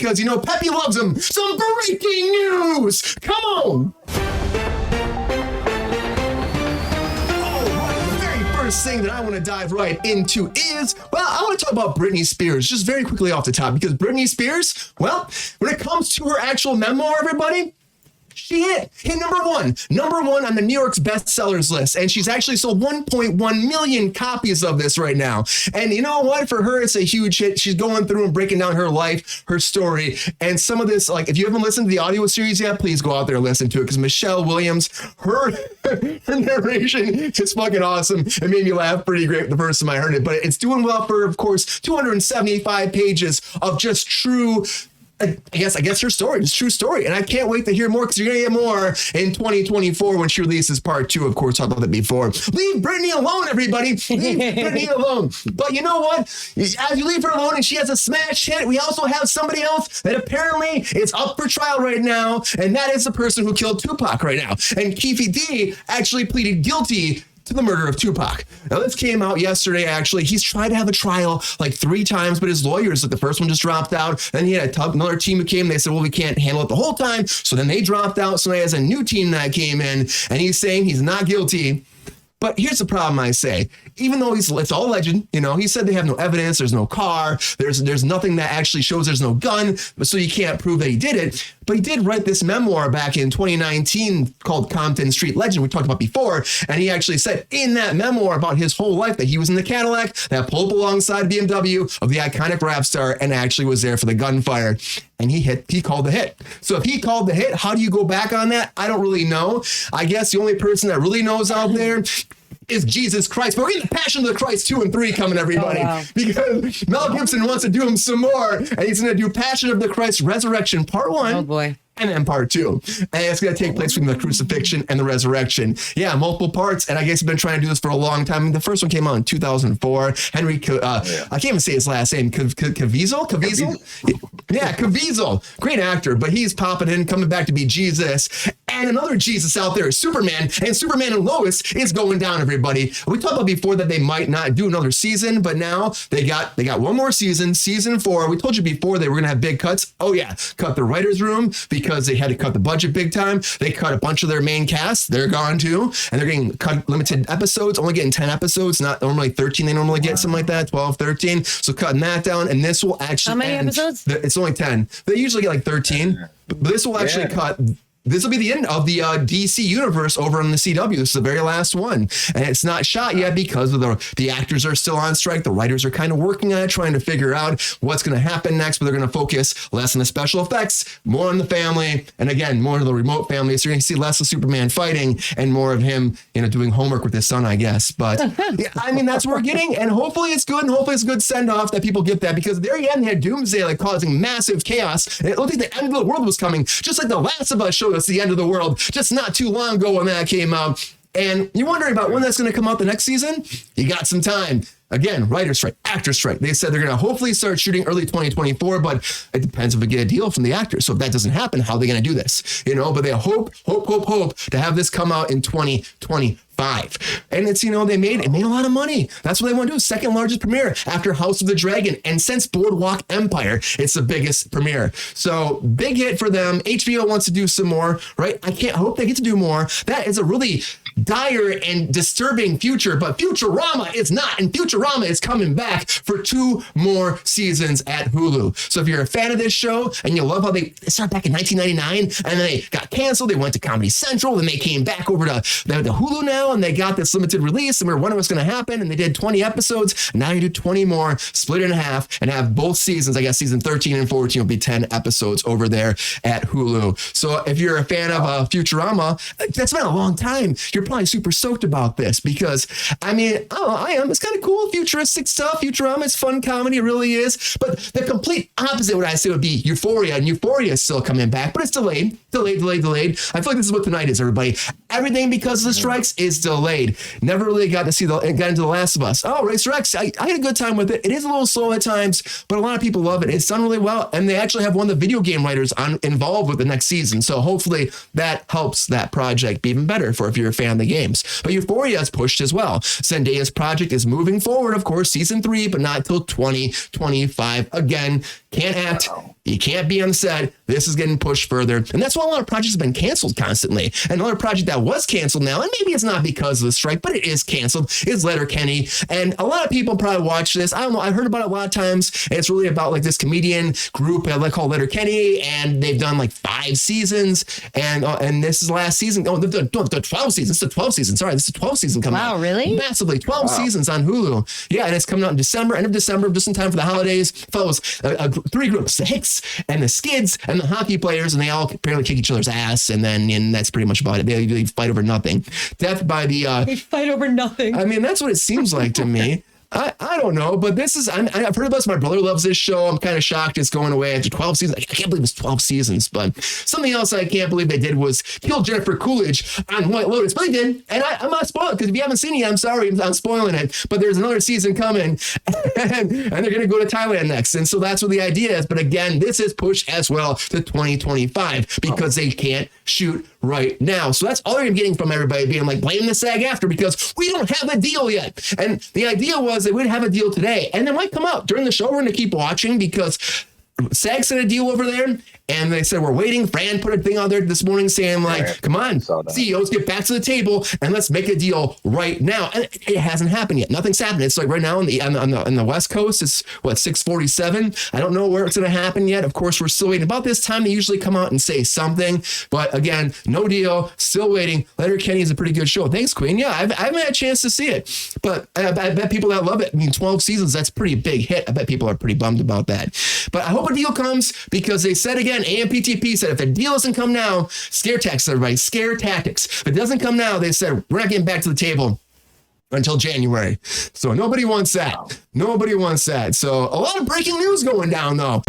because, you know, Peppy loves him. Some breaking news. Come on. First thing that I want to dive right into is, well, I want to talk about Britney Spears just very quickly off the top, because Britney Spears, well, when it comes to her actual memoir, everybody, she hit number one on the New York's bestsellers list. And she's actually sold 1.1 million copies of this right now. And you know what? For her, it's a huge hit. She's going through and breaking down her life, her story. And some of this, like, if you haven't listened to the audio series yet, please go out there and listen to it, because Michelle Williams, her narration is fucking awesome. It made me laugh pretty great the first time I heard it. But it's doing well for, of course, 275 pages of just true, I guess her story, just true story. And I can't wait to hear more, because you're going to get more in 2024 when she releases part 2. Of course, talked about that before. Leave Britney alone, everybody. Leave Britney alone. But you know what? As you leave her alone and she has a smash hit, we also have somebody else that apparently is up for trial right now. And that is the person who killed Tupac right now. And Keefe D actually pleaded guilty to the murder of Tupac. Now, this came out yesterday, actually. He's tried to have a trial like 3 times, but his lawyers, like the first one just dropped out. Then he had another team who came. They said, well, we can't handle it the whole time. So then they dropped out. So he has a new team that came in, and he's saying he's not guilty. But here's the problem, I say. Even though it's all legend, you know, he said they have no evidence, there's no car, there's nothing that actually shows there's no gun, so you can't prove that he did it. But he did write this memoir back in 2019 called Compton Street Legend, we talked about before, and he actually said in that memoir about his whole life that he was in the Cadillac that pulled up alongside BMW of the iconic rap star and actually was there for the gunfire. And he called the hit. So if he called the hit, how do you go back on that? I don't really know. I guess the only person that really knows out there is Jesus Christ. But we're getting the Passion of the Christ 2 and 3 coming, everybody. Oh, wow. Because Mel Gibson wants to do them some more. And he's going to do Passion of the Christ Resurrection Part 1. Oh, boy. And then part 2. And it's going to take place between the crucifixion and the resurrection. Yeah, multiple parts. And I guess he's been trying to do this for a long time. I mean, the first one came out in 2004. Henry, I can't even say his last name. Caviezel? Yeah, Caviezel. Great actor, but he's popping in, coming back to be Jesus. And another Jesus out there is Superman. And Superman and Lois is going down, everybody. We talked about before that they might not do another season, but now they got one more season, season 4. We told you before they were going to have big cuts. Oh, yeah. Cut the writer's room because they had to cut the budget big time. They cut a bunch of their main cast. They're gone too. And they're getting cut limited episodes, only getting 10 episodes, not normally 13. They normally get something like that, 12, 13. So cutting that down. And this will actually How many episodes? It's only 10. They usually get like 13. But this will actually cut. This will be the end of the DC universe over on the CW. This is the very last one. And it's not shot yet because of the actors are still on strike. The writers are kind of working on it, trying to figure out what's going to happen next. But they're going to focus less on the special effects, more on the family. And again, more on the remote family. So you're going to see less of Superman fighting and more of him, doing homework with his son, I guess. But yeah, I mean, that's what we're getting. And hopefully it's good. And hopefully it's a good send off that people get that, because there again, they had Doomsday like causing massive chaos. And it looked like the end of the world was coming, just like The Last of Us showed us the end of the world just not too long ago when that came out. And you're wondering about when that's going to come out the next season? You got some time. Again, writer strike, actor strike. They said they're going to hopefully start shooting early 2024, but it depends if we get a deal from the actors. So if that doesn't happen, how are they going to do this? But they hope to have this come out in 2025. And it's, they made a lot of money. That's what they want to do. Second largest premiere after House of the Dragon. And since Boardwalk Empire, it's the biggest premiere. So big hit for them. HBO wants to do some more, right? I hope they get to do more. That is a really dire and disturbing future, but Futurama is not. And Futurama is coming back for 2 more seasons at Hulu. So if you're a fan of this show and you love how they started back in 1999 and then they got canceled, they went to Comedy Central, and they came back over to Hulu now, and they got this limited release, and we were wondering what's going to happen, and they did 20 episodes. Now you do 20 more, split it in half, and have both seasons. I guess season 13 and 14 will be 10 episodes over there at Hulu. So if you're a fan of Futurama, that's been a long time. You're probably super stoked about this because, I am. It's kind of cool, futuristic stuff. Futurama is fun comedy, it really is. But the complete opposite, what I say, would be Euphoria, and Euphoria is still coming back, but it's delayed. I feel like this is what tonight is, everybody. Everything because of the strikes is delayed. Never really got into The Last of Us. Oh, Racer X, I had a good time with it. It is a little slow at times, but a lot of people love it. It's done really well, and they actually have one of the video game writers involved with the next season. So hopefully that helps that project be even better if you're a fan of the games. But Euphoria is pushed as well. Zendaya's project is moving forward, of course, season 3, but not until 2025. Again, can't act. You can't be on set. This is getting pushed further. And that's why a lot of projects have been canceled constantly. Another project that was canceled now, and maybe it's not because of the strike, but it is canceled, is Letterkenny. And a lot of people probably watch this. I don't know. I've heard about it a lot of times. And it's really about like this comedian group called Letterkenny. And they've done like 5 seasons. And this is the last season. Oh, they've done 12 seasons. It's the 12th season. Sorry, this is the 12th season coming out. Wow, really? Massively. 12 seasons on Hulu. Yeah, and it's coming out in December, end of December, just in time for the holidays. Follows 3 groups, the Hicks and the Skids and the hockey players, and they all apparently kick each other's ass, and that's pretty much about it. They fight over nothing. Death by the... They fight over nothing. I mean, that's what it seems like to me. I don't know, but this is, I've heard about this. My brother loves this show. I'm kind of shocked it's going away after 12 seasons. I can't believe it's 12 seasons, but something else I can't believe they did was kill Jennifer Coolidge on White Lotus. But they did, and I'm not spoiling it, because if you haven't seen it yet, I'm sorry, I'm spoiling it, but there's another season coming, and they're going to go to Thailand next. And so that's what the idea is. But again, this is pushed as well to 2025 because they can't shoot right now. So that's all you're getting from everybody being like, blame the SAG-AFTRA because we don't have a deal yet. And the idea was they would have a deal today, and it might come out during the show. We're going to keep watching because SAG sent a deal over there, and they said, we're waiting. Fran put a thing out there this morning saying, like, come on, CEOs, get back to the table and let's make a deal right now. And it hasn't happened yet. Nothing's happened. It's like right now on the West Coast, it's 6:47. I don't know where it's going to happen yet. Of course, we're still waiting. About this time, they usually come out and say something. But again, no deal. Still waiting. Letterkenny is a pretty good show. Thanks, Queen. Yeah, I haven't had a chance to see it. But I bet people that love it, I mean, 12 seasons, that's a pretty big hit. I bet people are pretty bummed about that. But I hope a deal comes because they said again, AMPTP said if the deal doesn't come now, scare tactics, everybody, scare tactics. If it doesn't come now, they said we're not getting back to the table until January. So nobody wants that. Nobody wants that. So a lot of breaking news going down though.